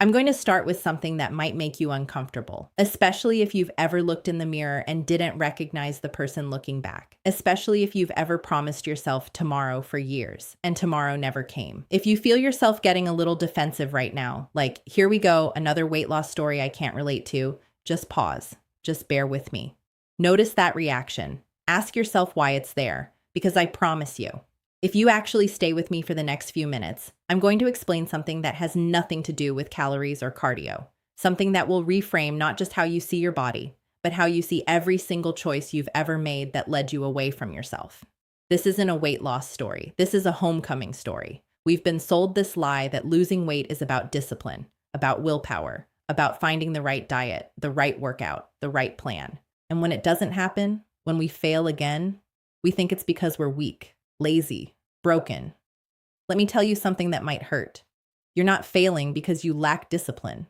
I'm going to start with something that might make you uncomfortable, especially if you've ever looked in the mirror and didn't recognize the person looking back, especially if you've ever promised yourself tomorrow for years and tomorrow never came. If you feel yourself getting a little defensive right now, like, here we go, another weight loss story I can't relate to, just pause. Just bear with me. Notice that reaction. Ask yourself why it's there, because I promise you, if you actually stay with me for the next few minutes, I'm going to explain something that has nothing to do with calories or cardio, something that will reframe not just how you see your body, but how you see every single choice you've ever made that led you away from yourself. This isn't a weight loss story. This is a homecoming story. We've been sold this lie that losing weight is about discipline, about willpower, about finding the right diet, the right workout, the right plan. And when it doesn't happen, when we fail again, we think it's because we're weak, lazy, broken. Let me tell you something that might hurt. You're not failing because you lack discipline.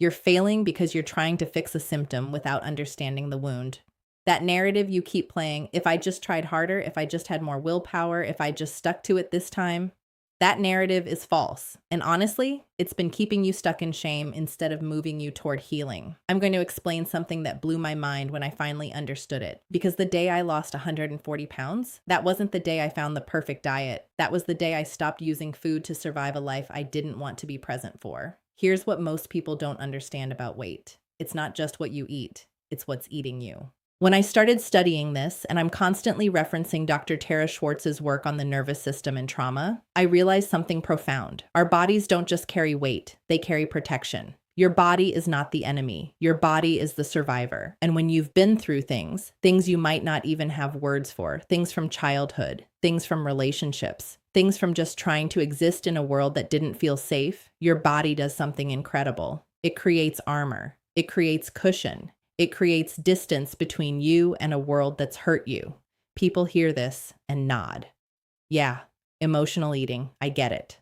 You're failing because you're trying to fix a symptom without understanding the wound. That narrative you keep playing, if I just tried harder, if I just had more willpower, if I just stuck to it this time, that narrative is false. And honestly, it's been keeping you stuck in shame instead of moving you toward healing. I'm going to explain something that blew my mind when I finally understood it. Because the day I lost 140 pounds, that wasn't the day I found the perfect diet. That was the day I stopped using food to survive a life I didn't want to be present for. Here's what most people don't understand about weight. It's not just what you eat, it's what's eating you. When I started studying this, and I'm constantly referencing Dr. Tara Schwartz's work on the nervous system and trauma, I realized something profound. Our bodies don't just carry weight, they carry protection. Your body is not the enemy. Your body is the survivor. And when you've been through things you might not even have words for, things from childhood, things from relationships, things from just trying to exist in a world that didn't feel safe, your body does something incredible. It creates armor. It creates cushion. It creates distance between you and a world that's hurt you. People hear this and nod. Yeah, emotional eating, I get it.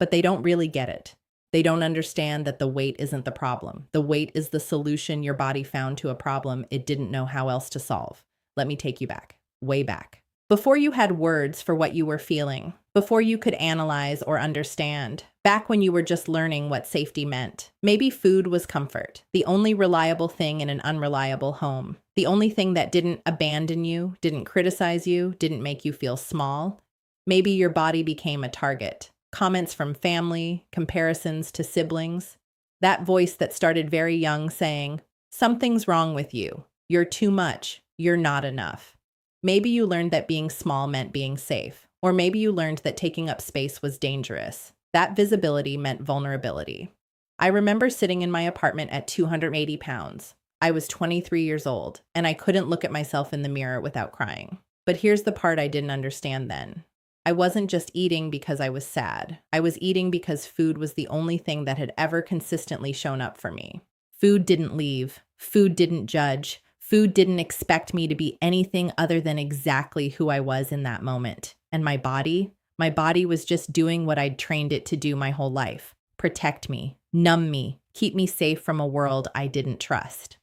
But they don't really get it. They don't understand that the weight isn't the problem. The weight is the solution your body found to a problem it didn't know how else to solve. Let me take you back, way back. Before you had words for what you were feeling, before you could analyze or understand, back when you were just learning what safety meant, maybe food was comfort, the only reliable thing in an unreliable home, the only thing that didn't abandon you, didn't criticize you, didn't make you feel small. Maybe your body became a target. Comments from family, comparisons to siblings, that voice that started very young saying, "Something's wrong with you. You're too much. You're not enough." Maybe you learned that being small meant being safe, or maybe you learned that taking up space was dangerous. That visibility meant vulnerability. I remember sitting in my apartment at 280 pounds. I was 23 years old, and I couldn't look at myself in the mirror without crying. But here's the part I didn't understand then. I wasn't just eating because I was sad. I was eating because food was the only thing that had ever consistently shown up for me. Food didn't leave. Food didn't judge. Food didn't expect me to be anything other than exactly who I was in that moment. And my body was just doing what I'd trained it to do my whole life. Protect me, numb me, keep me safe from a world I didn't trust.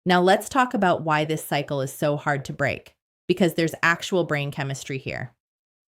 Now let's talk about why this cycle is so hard to break, because there's actual brain chemistry here.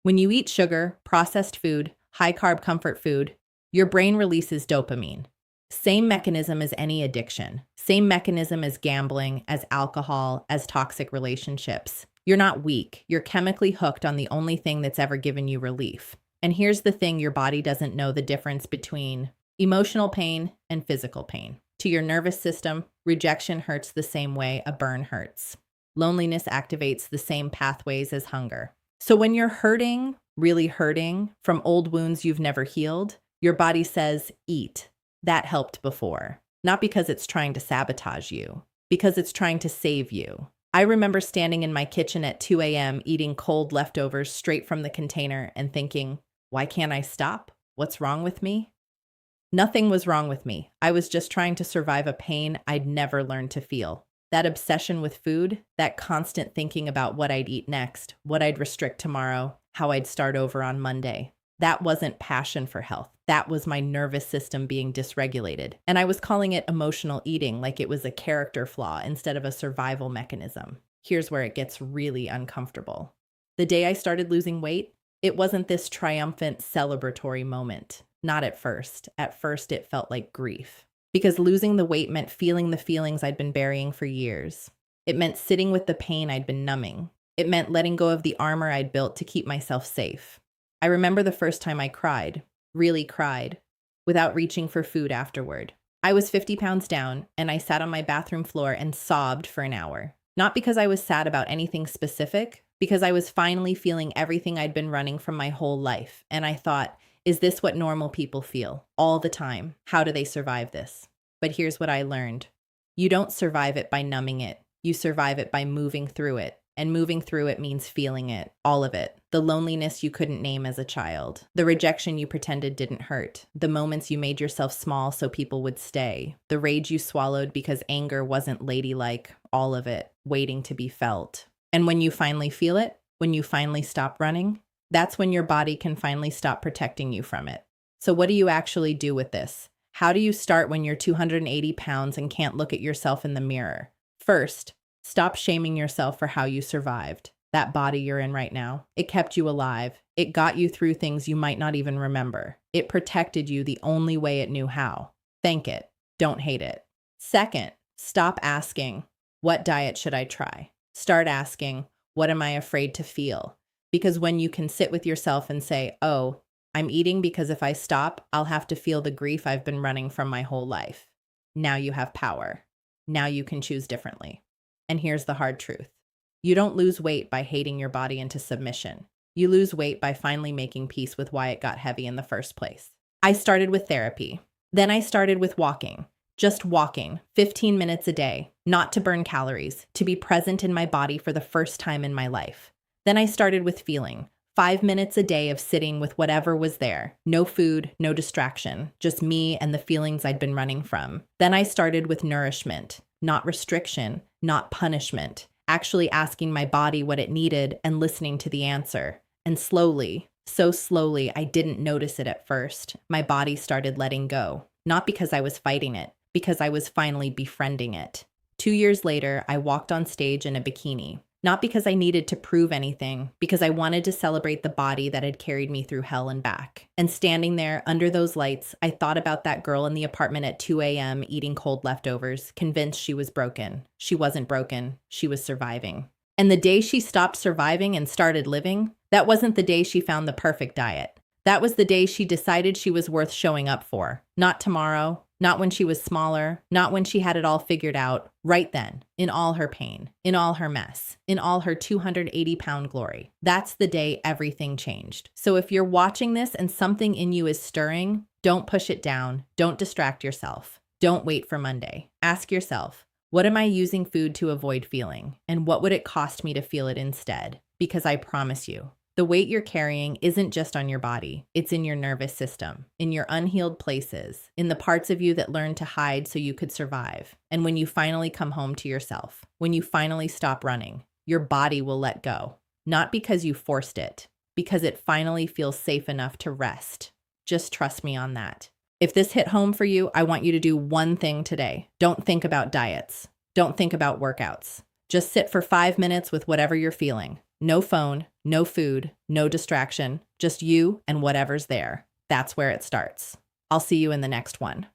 When you eat sugar, processed food, high-carb comfort food, your brain releases dopamine. Same mechanism as any addiction. Same mechanism as gambling, as alcohol, as toxic relationships. You're not weak. You're chemically hooked on the only thing that's ever given you relief. And here's the thing, your body doesn't know the difference between emotional pain and physical pain. To your nervous system, rejection hurts the same way a burn hurts. Loneliness activates the same pathways as hunger. So when you're hurting, really hurting, from old wounds you've never healed, your body says, eat. That helped before. Not because it's trying to sabotage you, because it's trying to save you. I remember standing in my kitchen at 2 a.m. eating cold leftovers straight from the container and thinking, why can't I stop? What's wrong with me? Nothing was wrong with me. I was just trying to survive a pain I'd never learned to feel. That obsession with food, that constant thinking about what I'd eat next, what I'd restrict tomorrow, how I'd start over on Monday. That wasn't passion for health. That was my nervous system being dysregulated. And I was calling it emotional eating like it was a character flaw instead of a survival mechanism. Here's where it gets really uncomfortable. The day I started losing weight, it wasn't this triumphant celebratory moment. Not at first. At first, it felt like grief. Because losing the weight meant feeling the feelings I'd been burying for years. It meant sitting with the pain I'd been numbing. It meant letting go of the armor I'd built to keep myself safe. I remember the first time I cried, really cried, without reaching for food afterward. I was 50 pounds down, and I sat on my bathroom floor and sobbed for an hour. Not because I was sad about anything specific, because I was finally feeling everything I'd been running from my whole life. And I thought, is this what normal people feel all the time? How do they survive this? But here's what I learned. You don't survive it by numbing it. You survive it by moving through it. And moving through it means feeling it, all of it. The loneliness you couldn't name as a child. The rejection you pretended didn't hurt. The moments you made yourself small so people would stay. The rage you swallowed because anger wasn't ladylike. All of it, waiting to be felt. And when you finally feel it, when you finally stop running, that's when your body can finally stop protecting you from it. So what do you actually do with this? How do you start when you're 280 pounds and can't look at yourself in the mirror? First, stop shaming yourself for how you survived. That body you're in right now, it kept you alive. It got you through things you might not even remember. It protected you the only way it knew how. Thank it. Don't hate it. Second, stop asking, what diet should I try? Start asking, what am I afraid to feel? Because when you can sit with yourself and say, oh, I'm eating because if I stop, I'll have to feel the grief I've been running from my whole life. Now you have power. Now you can choose differently. And here's the hard truth. You don't lose weight by hating your body into submission. You lose weight by finally making peace with why it got heavy in the first place. I started with therapy. Then I started with walking. Just walking, 15 minutes a day, not to burn calories, to be present in my body for the first time in my life. Then I started with feeling. 5 minutes a day of sitting with whatever was there. No food, no distraction, just me and the feelings I'd been running from. Then I started with nourishment, not restriction, not punishment. Actually asking my body what it needed and listening to the answer. And slowly, so slowly, I didn't notice it at first. My body started letting go. Not because I was fighting it, because I was finally befriending it. 2 years later, I walked on stage in a bikini. Not because I needed to prove anything, because I wanted to celebrate the body that had carried me through hell and back. And standing there under those lights, I thought about that girl in the apartment at 2 a.m. eating cold leftovers, convinced she was broken. She wasn't broken. She was surviving. And the day she stopped surviving and started living, that wasn't the day she found the perfect diet. That was the day she decided she was worth showing up for. Not tomorrow, not when she was smaller, not when she had it all figured out, right then, in all her pain, in all her mess, in all her 280-pound glory. That's the day everything changed. So if you're watching this and something in you is stirring, don't push it down. Don't distract yourself. Don't wait for Monday. Ask yourself, what am I using food to avoid feeling? And what would it cost me to feel it instead? Because I promise you, the weight you're carrying isn't just on your body. It's in your nervous system, in your unhealed places, in the parts of you that learned to hide so you could survive. And when you finally come home to yourself, when you finally stop running, your body will let go. Not because you forced it, because it finally feels safe enough to rest. Just trust me on that. If this hit home for you, I want you to do one thing today. Don't think about diets. Don't think about workouts. Just sit for 5 minutes with whatever you're feeling. No phone, no food, no distraction, just you and whatever's there. That's where it starts. I'll see you in the next one.